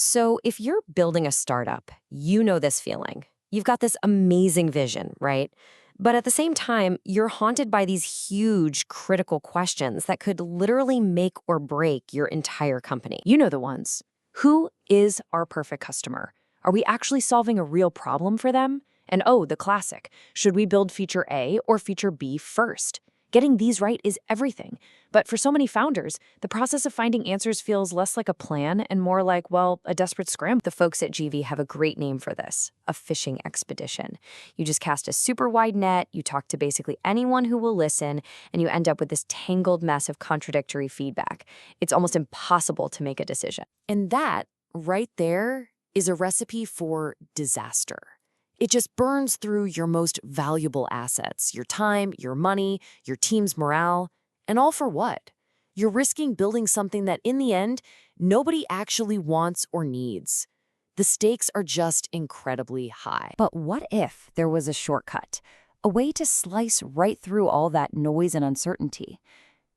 So, if you're building a startup, you know this feeling. You've got this amazing vision, right? But at the same time, you're haunted by these huge critical questions that could literally make or break your entire company. You know the ones. Who is our perfect customer? Are we actually solving a real problem for them? And oh, the classic, should we build feature A or feature B first? Getting these right is everything. But for so many founders, the process of finding answers feels less like a plan and more like, well, a desperate scramble. The folks at GV have a great name for this, a fishing expedition. You just cast a super wide net, you talk to basically anyone who will listen, and you end up with this tangled mess of contradictory feedback. It's almost impossible to make a decision. And that, right there, is a recipe for disaster. It just burns through your most valuable assets, your time, your money, your team's morale, and all for what? You're risking building something that, in the end, nobody actually wants or needs. The stakes are just incredibly high. But what if there was a shortcut, a way to slice right through all that noise and uncertainty?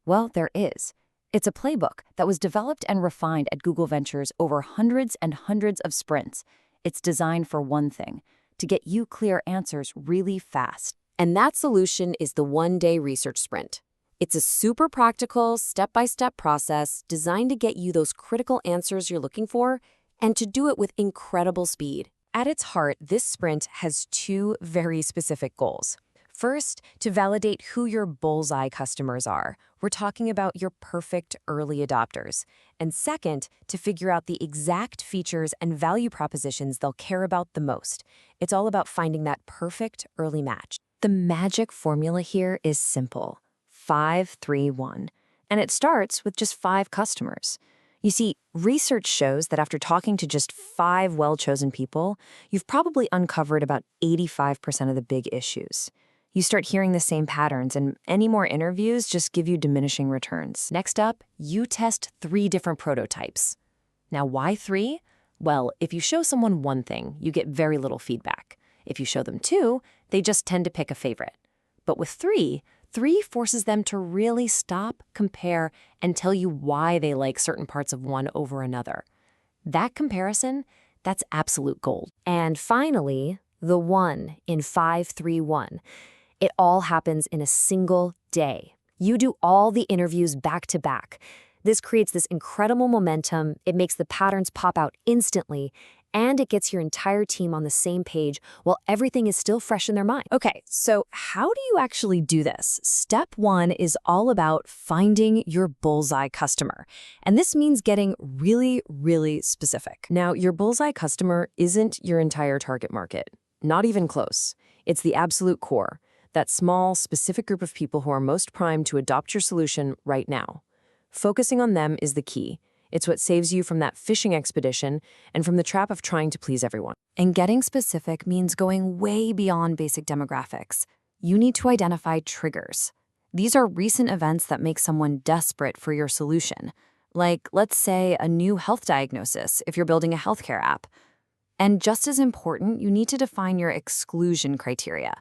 Well, there is. It's a playbook that was developed and refined at Google Ventures over hundreds and hundreds of sprints. It's designed for one thing: to get you clear answers really fast. And that solution is the one-day research sprint. It's a super practical, step-by-step process designed to get you those critical answers you're looking for and to do it with incredible speed. At its heart, this sprint has two very specific goals. First, to validate who your bullseye customers are. We're talking about your perfect early adopters. And second, to figure out the exact features and value propositions they'll care about the most. It's all about finding that perfect early match. The magic formula here is simple: 5-3-1. And it starts with just 5 customers. You see, research shows that after talking to just 5 well-chosen people, you've probably uncovered about 85% of the big issues. You start hearing the same patterns, and any more interviews just give you diminishing returns. Next up, you test 3 different prototypes. Now, why 3? Well, if you show someone one thing, you get very little feedback. If you show them 2, they just tend to pick a favorite. But with 3 forces them to really stop, compare, and tell you why they like certain parts of one over another. That comparison, that's absolute gold. And finally, the 1 in 5-3-1. It all happens in a single day. You do all the interviews back to back. This creates this incredible momentum, it makes the patterns pop out instantly, and it gets your entire team on the same page while everything is still fresh in their mind. Okay, so how do you actually do this? Step 1 is all about finding your bullseye customer. And this means getting really, really specific. Now, your bullseye customer isn't your entire target market. Not even close. It's the absolute core. That small, specific group of people who are most primed to adopt your solution right now. Focusing on them is the key. It's what saves you from that fishing expedition and from the trap of trying to please everyone. And getting specific means going way beyond basic demographics. You need to identify triggers. These are recent events that make someone desperate for your solution. Like, let's say, a new health diagnosis if you're building a healthcare app. And just as important, you need to define your exclusion criteria.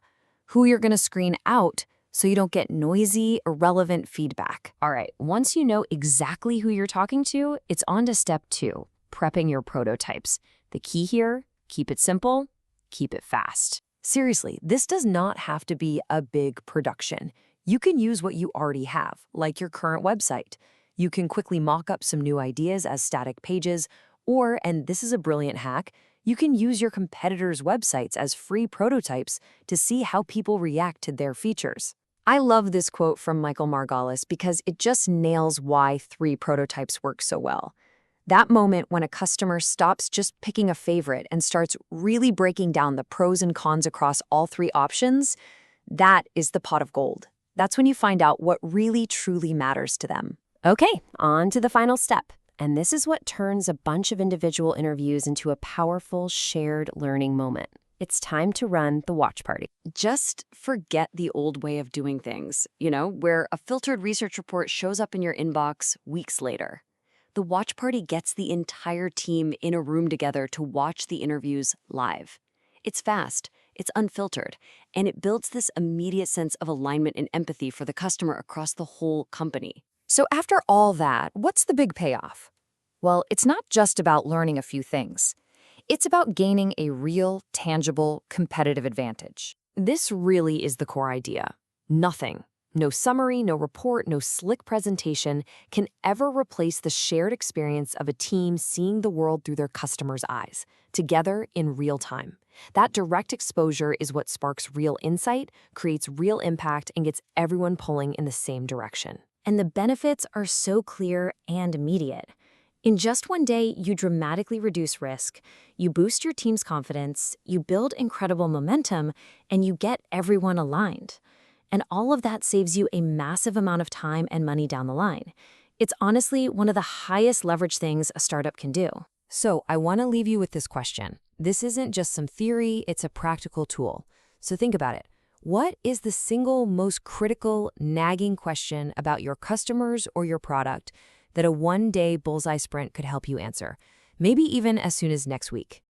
Who you're going to screen out so you don't get noisy, irrelevant feedback. All right, once you know exactly who you're talking to, it's on to step 2, prepping your prototypes. The key here, keep it simple, keep it fast. Seriously, this does not have to be a big production. You can use what you already have, like your current website. You can quickly mock up some new ideas as static pages, or, and this is a brilliant hack, you can use your competitors' websites as free prototypes to see how people react to their features. I love this quote from Michael Margolis because it just nails why 3 prototypes work so well. That moment when a customer stops just picking a favorite and starts really breaking down the pros and cons across all 3 options, that is the pot of gold. That's when you find out what really truly matters to them. Okay, on to the final step. And this is what turns a bunch of individual interviews into a powerful shared learning moment. It's time to run the watch party. Just forget the old way of doing things, where a filtered research report shows up in your inbox weeks later. The watch party gets the entire team in a room together to watch the interviews live. It's fast, it's unfiltered, and it builds this immediate sense of alignment and empathy for the customer across the whole company. So after all that, what's the big payoff? Well, it's not just about learning a few things. It's about gaining a real, tangible, competitive advantage. This really is the core idea. Nothing, no summary, no report, no slick presentation can ever replace the shared experience of a team seeing the world through their customers' eyes, together in real time. That direct exposure is what sparks real insight, creates real impact, and gets everyone pulling in the same direction. And the benefits are so clear and immediate. In just one day, you dramatically reduce risk, you boost your team's confidence, you build incredible momentum, and you get everyone aligned. And all of that saves you a massive amount of time and money down the line. It's honestly one of the highest leverage things a startup can do. So I want to leave you with this question. This isn't just some theory, it's a practical tool. So think about it. What is the single most critical, nagging question about your customers or your product that a one-day Bullseye Sprint could help you answer? Maybe even as soon as next week.